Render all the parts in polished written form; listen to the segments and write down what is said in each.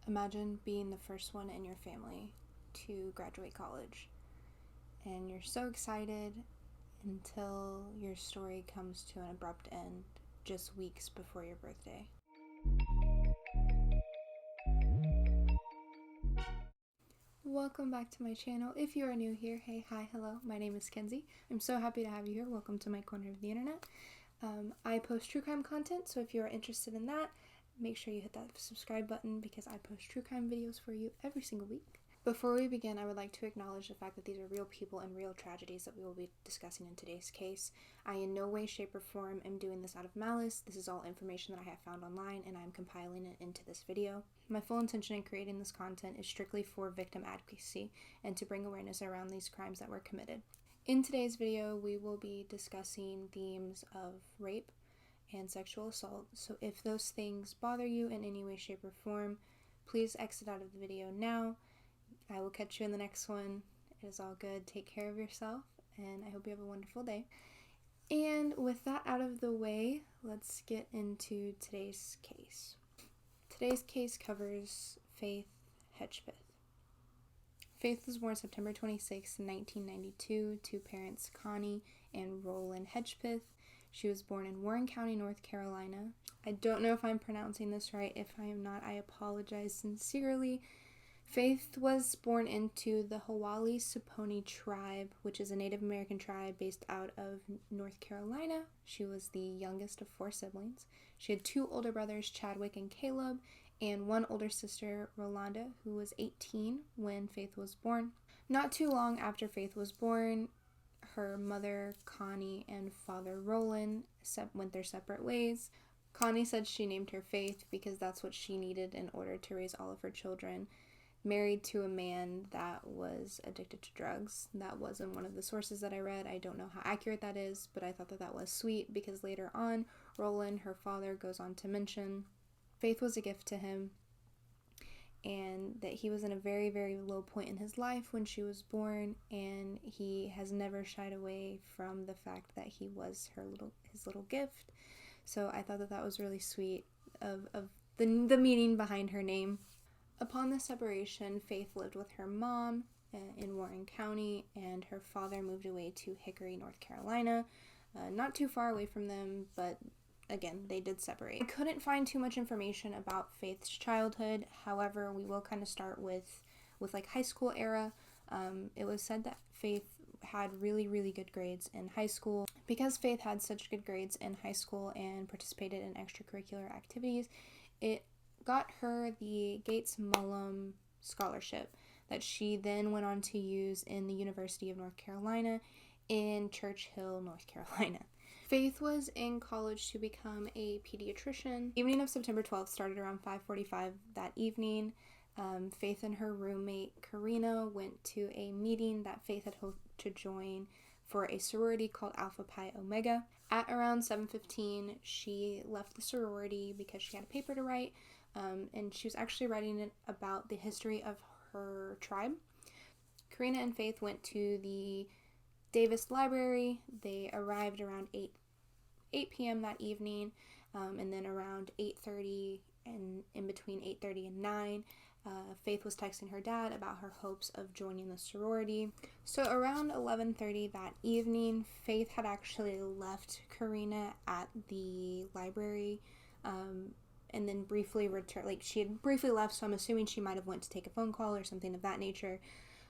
Imagine being the first one in your family to graduate college, and you're so excited until your story comes to an abrupt end just weeks before your birthday. Welcome back to my channel. If you are new here, hey, hi, hello, my name is Kenzie. I'm so happy to have you here. Welcome to my corner of the internet. I post true crime content, so if you are interested in that, make sure you hit that subscribe button because I post true crime videos for you every single week. Before we begin, I would like to acknowledge the fact that these are real people and real tragedies that we will be discussing in today's case. I in no way, shape, or form am doing this out of malice. This is all information that I have found online and I am compiling it into this video. My full intention in creating this content is strictly for victim advocacy and to bring awareness around these crimes that were committed. In today's video, we will be discussing themes of rape and sexual assault, so if those things bother you in any way, shape, or form, please exit out of the video now. I will catch you in the next one. It is all good. Take care of yourself, and I hope you have a wonderful day. And with that out of the way, let's get into today's case. Today's case covers Faith Hedgepeth. Faith was born September 26, 1992, to parents Connie and Roland Hedgepeth. She was born in Warren County, North Carolina. I don't know if I'm pronouncing this right. If I am not, I apologize sincerely. Faith was born into the Hawali-Saponi tribe, which is a Native American tribe based out of North Carolina. She was the youngest of 4 siblings. She had 2 older brothers, Chadwick and Caleb, and 1 older sister, Rolanda, who was 18 when Faith was born. Not too long after Faith was born, her mother, Connie, and father, Roland, went their separate ways. Connie said she named her Faith because that's what she needed in order to raise all of her children. Married to a man that was addicted to drugs. That wasn't one of the sources that I read. I don't know how accurate that is, but I thought that that was sweet because later on, Roland, her father, goes on to mention Faith was a gift to him and that he was in a very, very low point in his life when she was born, and he has never shied away from the fact that he was his little gift. So I thought that that was really sweet of the meaning behind her name. Upon the separation, Faith lived with her mom in Warren County, and her father moved away to Hickory, North Carolina. Not too far away from them, but again, they did separate. I couldn't find too much information about Faith's childhood. However, we will kind of start with like high school era. It was said that Faith had really, really good grades in high school. Because Faith had such good grades in high school and participated in extracurricular activities, it got her the Gates Mullum Scholarship that she then went on to use in the University of North Carolina in Churchill, North Carolina. Faith was in college to become a pediatrician. The evening of September 12th started around 5:45 that evening. Faith and her roommate Karina went to a meeting that Faith had hoped to join for a sorority called Alpha Pi Omega. At around 7:15, she left the sorority because she had a paper to write, and she was actually writing it about the history of her tribe. Karina and Faith went to the Davis Library. They arrived around 8 p.m. that evening, and then around 8:30 and in between 8:30 and 9, Faith was texting her dad about her hopes of joining the sorority. So around 11:30 that evening, Faith had actually left Karina at the library, and then briefly returned. Like, she had briefly left, so I'm assuming she might have went to take a phone call or something of that nature,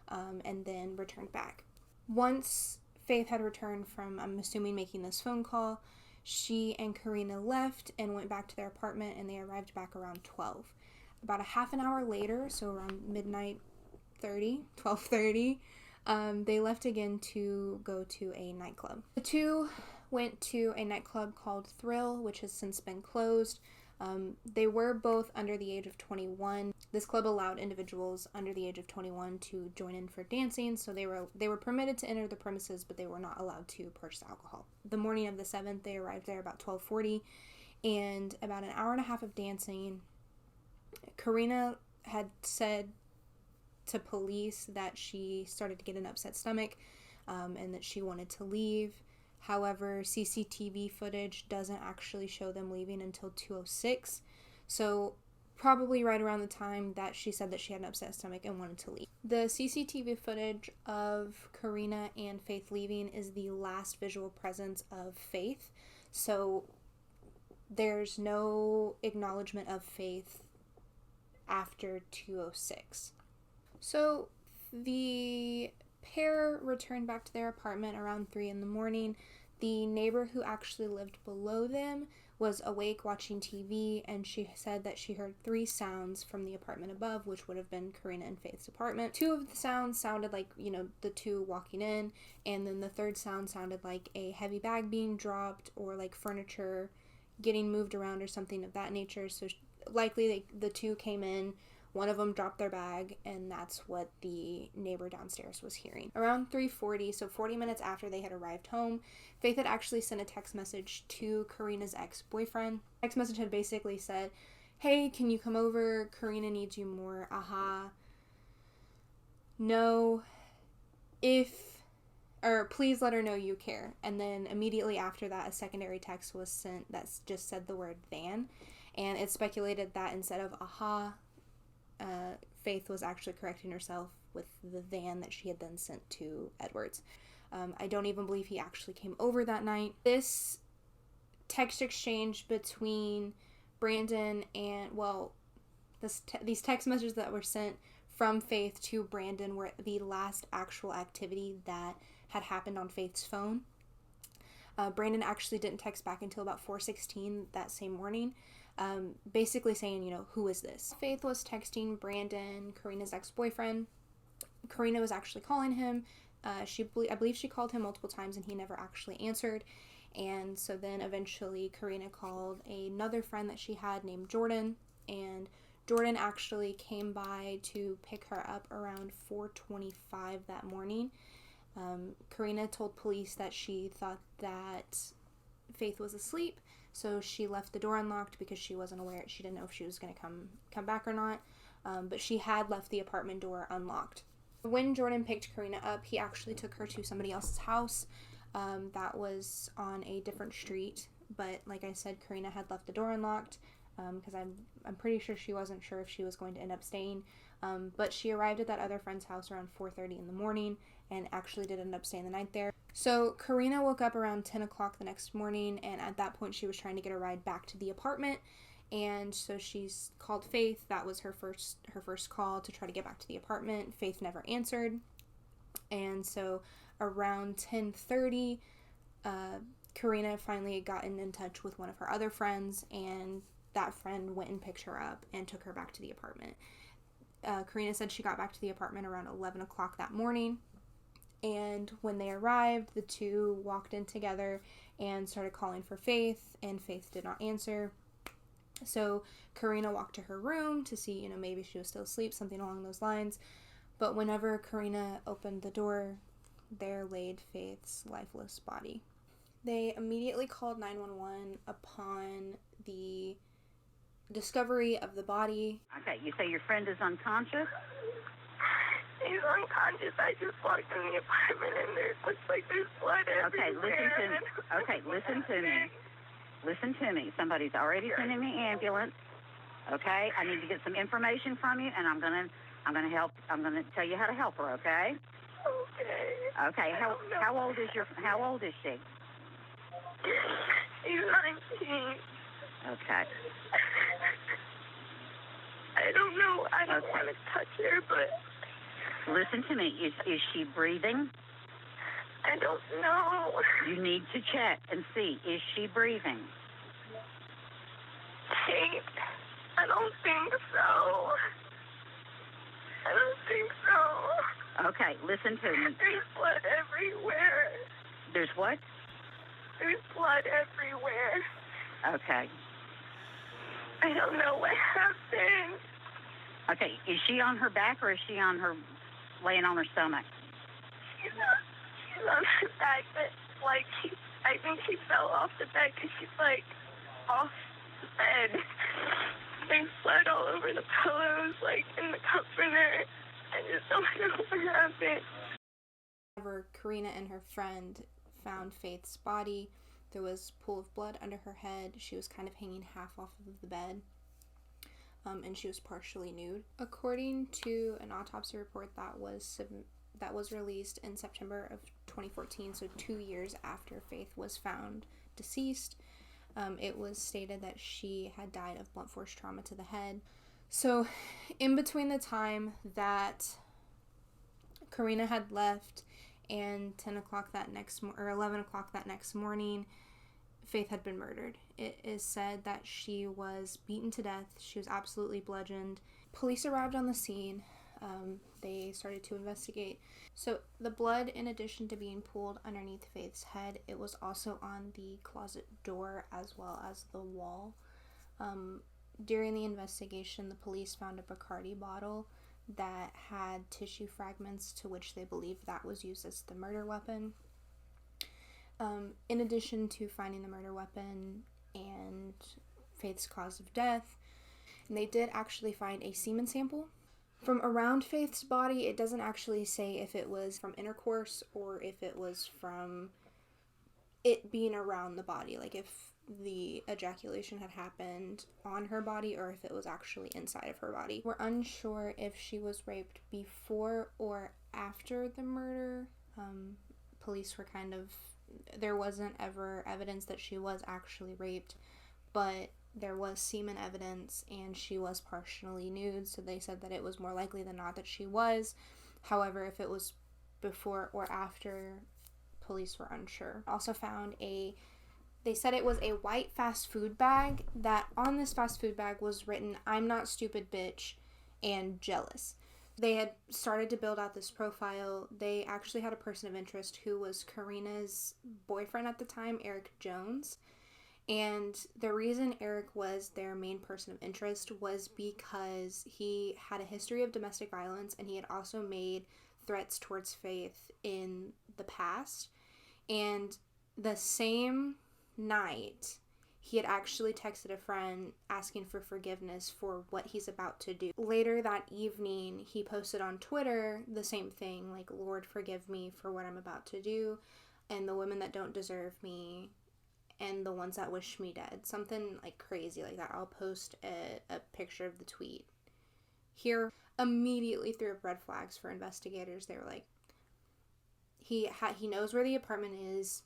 and then returned back. Once Faith had returned from, I'm assuming, making this phone call, she and Karina left and went back to their apartment, and they arrived back around 12. About a half an hour later, so around midnight 12:30, they left again to go to a nightclub. The two went to a nightclub called Thrill, which has since been closed. They were both under the age of 21. This club allowed individuals under the age of 21 to join in for dancing, so they were permitted to enter the premises, but they were not allowed to purchase alcohol. The morning of the 7th, they arrived there about 12:40, and about an hour and a half of dancing, Karina had said to police that she started to get an upset stomach, and that she wanted to leave. However, CCTV footage doesn't actually show them leaving until 2:06. So probably right around the time that she said that she had an upset stomach and wanted to leave. The CCTV footage of Karina and Faith leaving is the last visual presence of Faith, so there's no acknowledgement of Faith after 2:06. So the pair returned back to their apartment around 3 in the morning. The neighbor who actually lived below them was awake watching TV, and she said that she heard 3 sounds from the apartment above, which would have been Karina and Faith's apartment. 2 of the sounds sounded like, the 2 walking in, and then the 3rd sound sounded like a heavy bag being dropped or like furniture getting moved around or something of that nature. So likely the 2 came in, one of them dropped their bag, and that's what the neighbor downstairs was hearing. Around 3:40, so 40 minutes after they had arrived home, Faith had actually sent a text message to Karina's ex-boyfriend. The text message had basically said, "Hey, can you come over? Karina needs you more. Aha. No. Please let her know you care." And then immediately after that, a secondary text was sent that just said the word "than," and it speculated that instead of "aha," Faith was actually correcting herself with the "than" that she had then sent to Edwards. I don't even believe he actually came over that night. This text exchange between Brandon and, these text messages that were sent from Faith to Brandon were the last actual activity that had happened on Faith's phone. Brandon actually didn't text back until about 4:16 that same morning, basically saying, who is this? Faith was texting Brandon, Karina's ex-boyfriend. Karina was actually calling him. I believe she called him multiple times and he never actually answered. And so then eventually Karina called another friend that she had named Jordan, and Jordan actually came by to pick her up around 4:25 that morning. Karina told police that she thought that Faith was asleep, so she left the door unlocked because she wasn't aware. She didn't know if she was going to come back or not, but she had left the apartment door unlocked. When Jordan picked Karina up, he actually took her to somebody else's house that was on a different street, but like I said, Karina had left the door unlocked because I'm pretty sure she wasn't sure if she was going to end up staying, but she arrived at that other friend's house around 4:30 in the morning and actually did end up staying the night there. So Karina woke up around 10 o'clock the next morning, and at that point she was trying to get a ride back to the apartment, and so she's called Faith. That was her first call to try to get back to the apartment. Faith never answered, and so around 10:30 Karina finally gotten in touch with one of her other friends, and that friend went and picked her up and took her back to the apartment. Karina said she got back to the apartment around 11 o'clock that morning, and when they arrived, the 2 walked in together and started calling for Faith, and Faith did not answer. So Karina walked to her room to see, maybe she was still asleep, something along those lines. But whenever Karina opened the door, there laid Faith's lifeless body. They immediately called 911 upon the discovery of the body. Okay, you say your friend is unconscious? He's unconscious. I just walked in the apartment and there looks like there's blood everywhere. Listen to me. Somebody's already sending the ambulance. Okay, I need to get some information from you, and I'm gonna help. I'm gonna tell you how to help her. Okay. Okay. How old is she? She's 19. Okay. I don't know. I don't want to touch her, but... Listen to me. Is she breathing? I don't know. You need to check and see. Is she breathing? I don't think so. Okay, listen to me. There's blood everywhere. There's what? There's blood everywhere. Okay. I don't know what happened. Okay, is she on her back or is she laying on her stomach? She's on her back, but I think she fell off the bed because she's off the bed. There's blood all over the pillows, in the comforter. I just don't know what happened. Whenever Karina and her friend found Faith's body, there was a pool of blood under her head. She was kind of hanging half off of the bed. and she was partially nude. According to an autopsy report that was released in September of 2014, so 2 years after Faith was found deceased, it was stated that she had died of blunt force trauma to the head. So in between the time that Karina had left and 10 o'clock that next or 11 o'clock that next morning, Faith had been murdered. It is said that she was beaten to death. She was absolutely bludgeoned. Police arrived on the scene. They started to investigate. So the blood, in addition to being pooled underneath Faith's head, it was also on the closet door as well as the wall. During the investigation, the police found a Bacardi bottle that had tissue fragments, to which they believed that was used as the murder weapon. In addition to finding the murder weapon and Faith's cause of death, they did actually find a semen sample from around Faith's body. It doesn't actually say if it was from intercourse or if it was from it being around the body, like if the ejaculation had happened on her body or if it was actually inside of her body. We're unsure if she was raped before or after the murder. Police were there wasn't ever evidence that she was actually raped, but there was semen evidence and she was partially nude, so they said that it was more likely than not that she was. However, if it was before or after, police were unsure. Also found they said it was a white fast food bag, that on this fast food bag was written, "I'm not stupid bitch," and "jealous." They had started to build out this profile. They actually had a person of interest who was Karina's boyfriend at the time, Eric Jones. And the reason Eric was their main person of interest was because he had a history of domestic violence and he had also made threats towards Faith in the past. And the same night, he had actually texted a friend asking for forgiveness for what he's about to do. Later that evening, he posted on Twitter the same thing, like, "Lord, forgive me for what I'm about to do, and the women that don't deserve me, and the ones that wish me dead." Something like crazy like that. I'll post a picture of the tweet here. Immediately threw up red flags for investigators. They were like, he knows where the apartment is.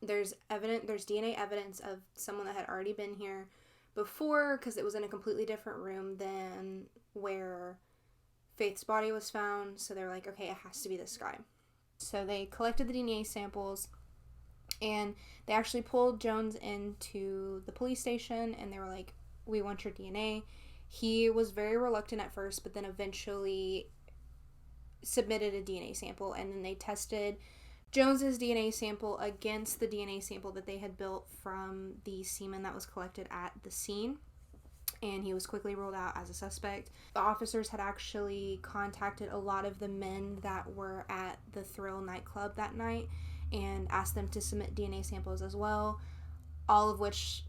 There's DNA evidence of someone that had already been here before, because it was in a completely different room than where Faith's body was found. So they're like, okay, it has to be this guy. So they collected the DNA samples and they actually pulled Jones into the police station and they were like, "We want your DNA." He was very reluctant at first, but then eventually submitted a DNA sample, and then they tested Jones's DNA sample against the DNA sample that they had built from the semen that was collected at the scene, and he was quickly ruled out as a suspect. The officers had actually contacted a lot of the men that were at the Thrill nightclub that night and asked them to submit DNA samples as well, all of which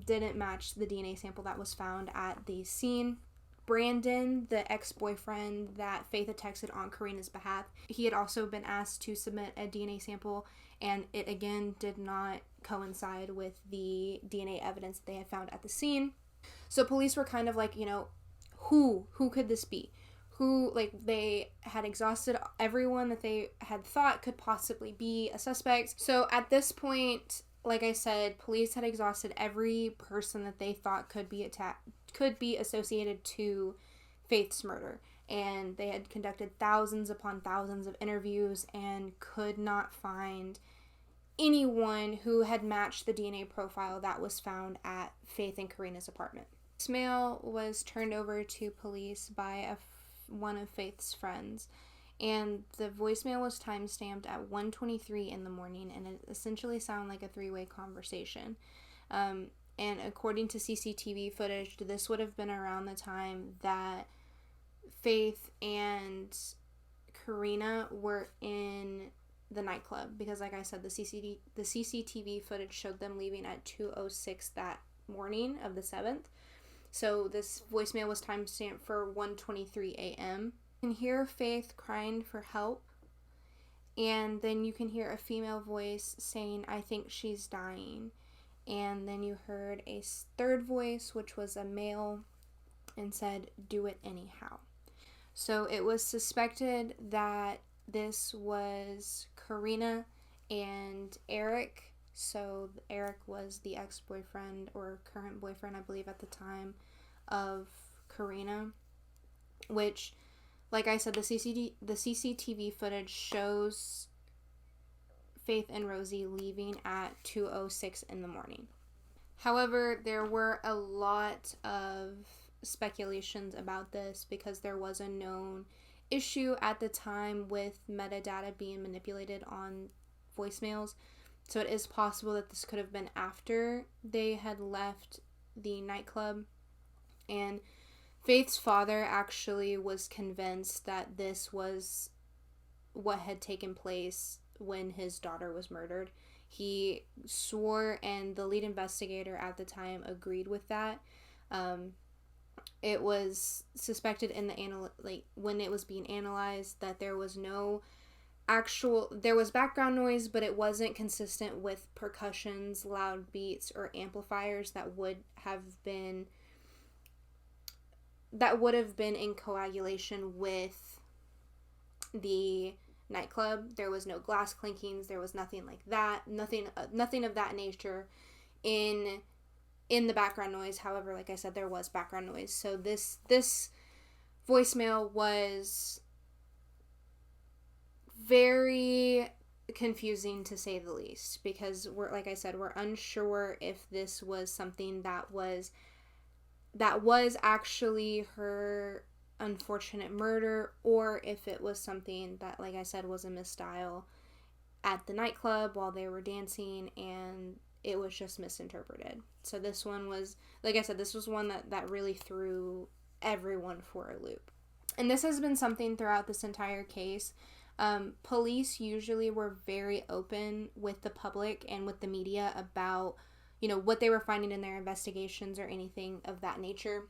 didn't match the DNA sample that was found at the scene. Brandon, the ex-boyfriend that Faith had texted on Karina's behalf, he had also been asked to submit a DNA sample, and it again did not coincide with the DNA evidence that they had found at the scene. So police were kind of like, who could this be? They had exhausted everyone that they had thought could possibly be a suspect. So at this point, like I said, police had exhausted every person that they thought could be associated to Faith's murder, and they had conducted thousands upon thousands of interviews and could not find anyone who had matched the DNA profile that was found at Faith and Karina's apartment. This mail was turned over to police by one of Faith's friends, and the voicemail was timestamped at 1:23 in the morning, and it essentially sounded like a three-way conversation. And according to CCTV footage, this would have been around the time that Faith and Karina were in the nightclub, because like I said, the CCTV footage showed them leaving at 2:06 that morning of the 7th. So this voicemail was timestamped for 1:23 a.m. You can hear Faith crying for help, and then you can hear a female voice saying, "I think she's dying." And then you heard a third voice, which was a male and said, "Do it anyhow." So it was suspected that this was Karina and Eric. So Eric was the ex-boyfriend or current boyfriend, I believe, at the time of Karina, which, like I said, the CCTV footage shows Faith and Rosie leaving at 2:06 in the morning. However, there were a lot of speculations about this because there was a known issue at the time with metadata being manipulated on voicemails. So it is possible that this could have been after they had left the nightclub. And Faith's father actually was convinced that this was what had taken place when his daughter was murdered. He swore, and the lead investigator at the time agreed with that. It was suspected in the when it was being analyzed that there was no there was background noise, but it wasn't consistent with percussions, loud beats, or amplifiers that would have been in coagulation with the nightclub. There was no glass clinkings. There was nothing like that. Nothing of that nature in the background noise. However, like I said, there was background noise. So this voicemail was very confusing, to say the least, because we're unsure if this was something that was actually her unfortunate murder, or if it was something that, like I said, was a misdial at the nightclub while they were dancing and it was just misinterpreted. So this one was, like I said, this was one that really threw everyone for a loop. And this has been something throughout this entire case. Police usually were very open with the public and with the media about, what they were finding in their investigations or anything of that nature.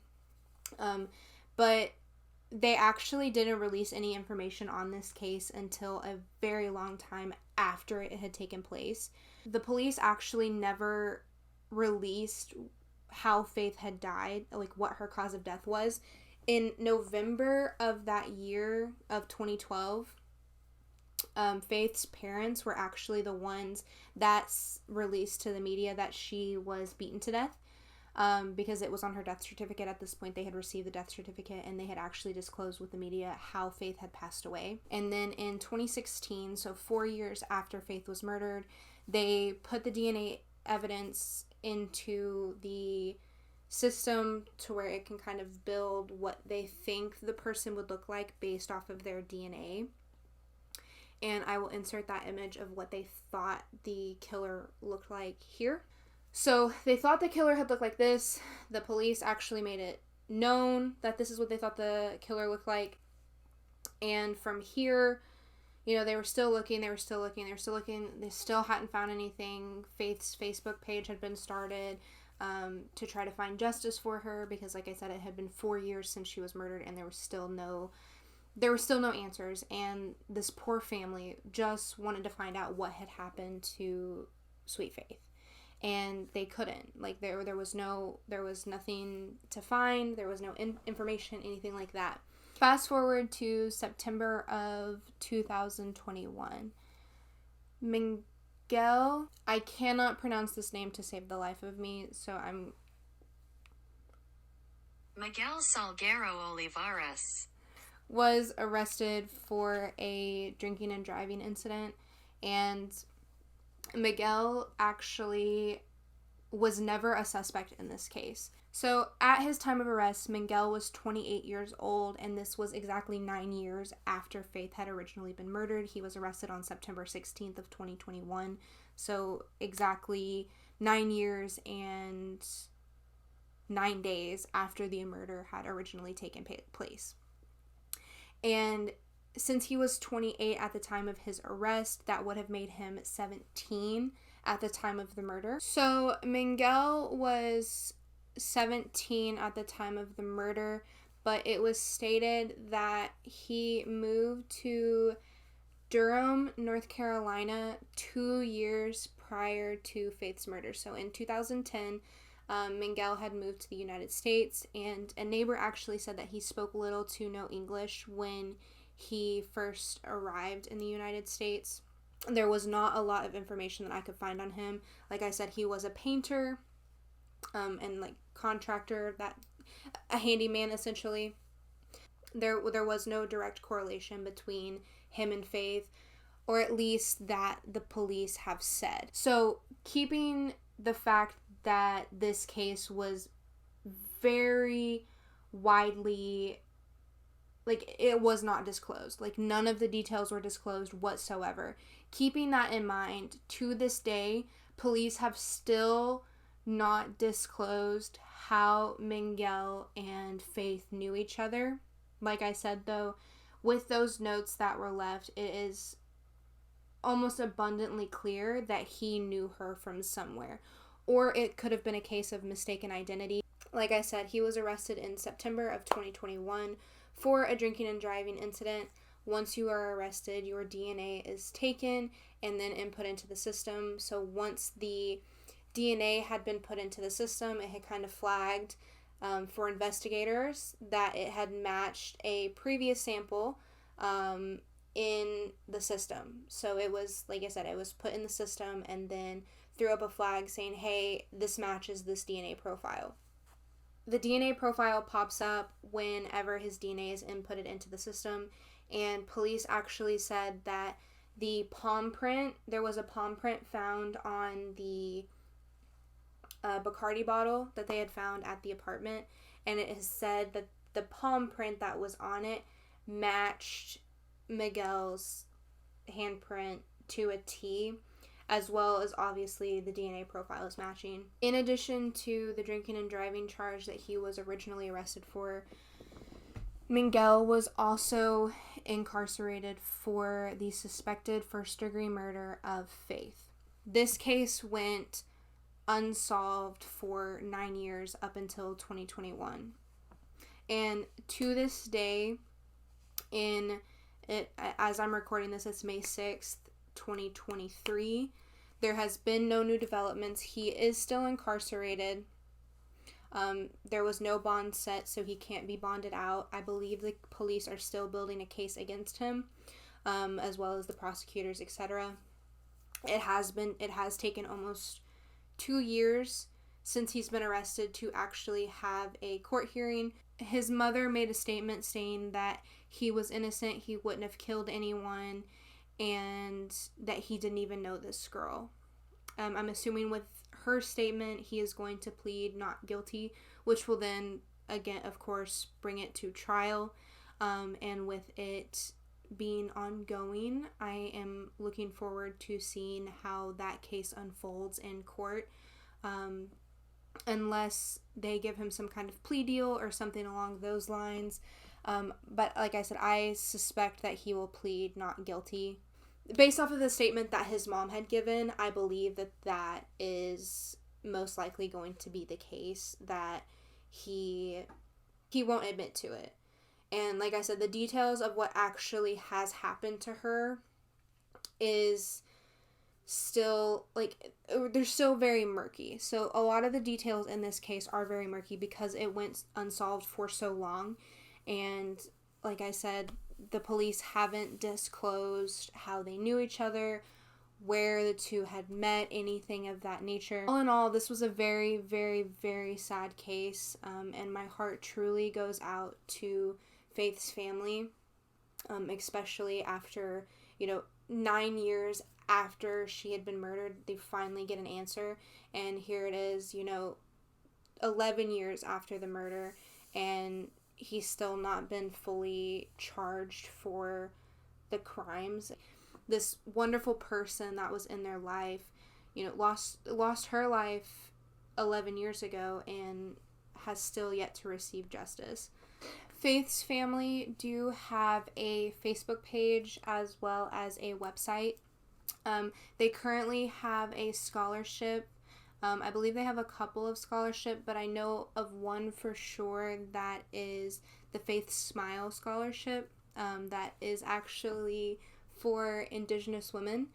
But they actually didn't release any information on this case until a very long time after it had taken place. The police actually never released how Faith had died, like what her cause of death was. In November of that year of 2012, Faith's parents were actually the ones that released to the media that she was beaten to death, because it was on her death certificate. At this point, they had received the death certificate and they had actually disclosed with the media how Faith had passed away. And then in 2016, so 4 years after Faith was murdered, they put the DNA evidence into the system to where it can kind of build what they think the person would look like based off of their DNA. And I will insert that image of what they thought the killer looked like here. So they thought the killer had looked like this. The police actually made it known that this is what they thought the killer looked like. And from here, they were still looking. They still hadn't found anything. Faith's Facebook page had been started to try to find justice for her because, like I said, it had been 4 years since she was murdered and there were still no answers. And this poor family just wanted to find out what had happened to Sweet Faith. And they couldn't. Like, there was nothing to find. There was no information, anything like that. Fast forward to September of 2021. Miguel, I cannot pronounce this name to save the life of me, so I'm... Miguel Salguero Olivares was arrested for a drinking and driving incident, and Miguel actually was never a suspect in this case. So at his time of arrest, Miguel was 28 years old, and this was exactly 9 years after Faith had originally been murdered. He was arrested on September 16th of 2021, so exactly 9 years and 9 days after the murder had originally taken place. And since he was 28 at the time of his arrest, that would have made him 17 at the time of the murder. So Miguel was 17 at the time of the murder, but it was stated that he moved to Durham, North Carolina 2 years prior to Faith's murder. So in 2010, Miguel had moved to the United States, and a neighbor actually said that he spoke little to no English when he first arrived in the United States. There was not a lot of information that I could find on him. Like I said, he was a painter, and like contractor, a handyman essentially. There was no direct correlation between him and Faith, or at least that the police have said. So, keeping the fact that this case was very widely, like, it was not disclosed. Like, none of the details were disclosed whatsoever. Keeping that in mind, to this day, police have still not disclosed how Miguel and Faith knew each other. Like I said, though, with those notes that were left, it is almost abundantly clear that he knew her from somewhere. Or it could have been a case of mistaken identity. Like I said, he was arrested in September of 2021 for a drinking and driving incident. Once you are arrested, your DNA is taken and then input into the system. So once the DNA had been put into the system, it had kind of flagged for investigators that it had matched a previous sample in the system. So it was, like I said, it was put in the system and then threw up a flag saying, hey, this matches this DNA profile. The DNA profile pops up whenever his DNA is inputted into the system, and police actually said that the palm print, there was a palm print found on the Bacardi bottle that they had found at the apartment, and it has said that the palm print that was on it matched Miguel's handprint to a T, as well as obviously the DNA profile is matching. In addition to the drinking and driving charge that he was originally arrested for, Miguel was also incarcerated for the suspected first-degree murder of Faith. This case went unsolved for 9 years up until 2021. And to this day, as I'm recording this, it's May 6th, 2023. There has been no new developments. He is still incarcerated. There was no bond set, so he can't be bonded out. I believe the police are still building a case against him, as well as the prosecutors, etc. It has taken almost 2 years since he's been arrested to actually have a court hearing. His mother made a statement saying that he was innocent, he wouldn't have killed anyone, and that he didn't even know this girl. I'm assuming with her statement, he is going to plead not guilty, which will then, again, of course, bring it to trial. And with it being ongoing, I am looking forward to seeing how that case unfolds in court. Unless they give him some kind of plea deal or something along those lines. But like I said, I suspect that he will plead not guilty. Based off of the statement that his mom had given, I believe that is most likely going to be the case, that he won't admit to it. And like I said, the details of what actually has happened to her is still, like, they're still very murky. So a lot of the details in this case are very murky because it went unsolved for so long. And like I said, the police haven't disclosed how they knew each other, where the two had met, anything of that nature. All in all, this was a very, very, very sad case, and my heart truly goes out to Faith's family, especially after, 9 years after she had been murdered, they finally get an answer, and here it is, 11 years after the murder, and he's still not been fully charged for the crimes. This wonderful person that was in their life, lost her life 11 years ago and has still yet to receive justice. Faith's family do have a Facebook page as well as a website. They currently have a scholarship. I believe they have a couple of scholarships, but I know of one for sure that is the Faith Smile Scholarship. That is actually for Indigenous women.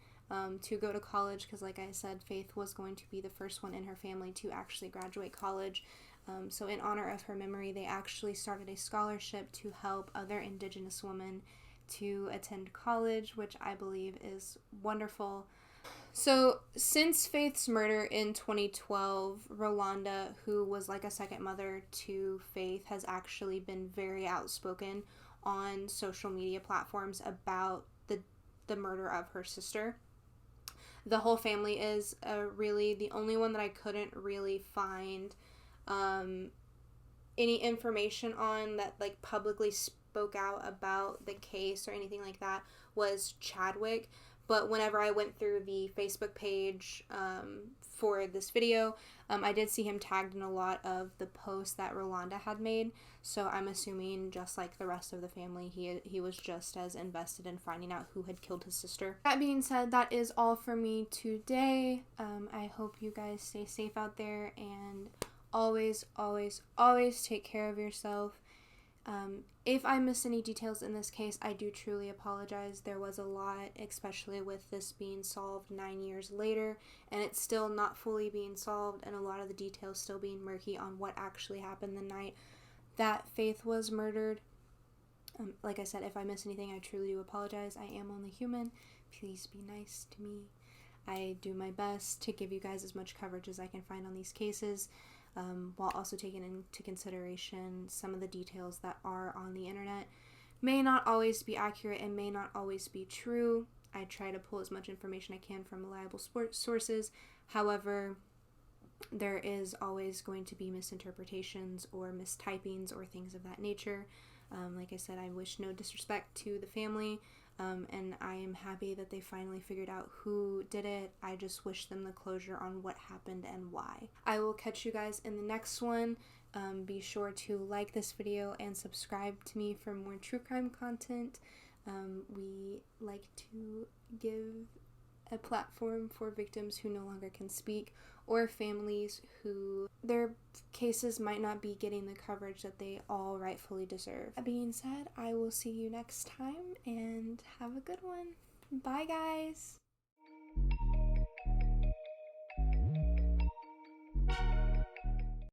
to go to college, because like I said, Faith was going to be the first one in her family to actually graduate college. So in honor of her memory, they actually started a scholarship to help other Indigenous women to attend college, which I believe is wonderful. So since Faith's murder in 2012, Rolanda, who was like a second mother to Faith, has actually been very outspoken on social media platforms about the murder of her sister. The whole family is really the only one that I couldn't really find any information on that like publicly spoke out about the case or anything like that was Chadwick. But whenever I went through the Facebook page for this video, I did see him tagged in a lot of the posts that Rolanda had made. So I'm assuming, just like the rest of the family, he was just as invested in finding out who had killed his sister. That being said, that is all for me today. I hope you guys stay safe out there, and always, always, always take care of yourself. If I missed any details in this case, I do truly apologize. There was a lot, especially with this being solved 9 years later, and it's still not fully being solved, and a lot of the details still being murky on what actually happened the night that Faith was murdered. Like I said, if I missed anything, I truly do apologize. I am only human. Please be nice to me. I do my best to give you guys as much coverage as I can find on these cases, while also taking into consideration some of the details that are on the internet. May not always be accurate and may not always be true. I try to pull as much information I can from reliable sources. However, there is always going to be misinterpretations or mistypings or things of that nature. Like I said, I wish no disrespect to the family, and I am happy that they finally figured out who did it. I just wish them the closure on what happened and why. I will catch you guys in the next one. Be sure to like this video and subscribe to me for more true crime content. We like to give a platform for victims who no longer can speak, or families who their cases might not be getting the coverage that they all rightfully deserve. That being said, I will see you next time, and have a good one. Bye, guys!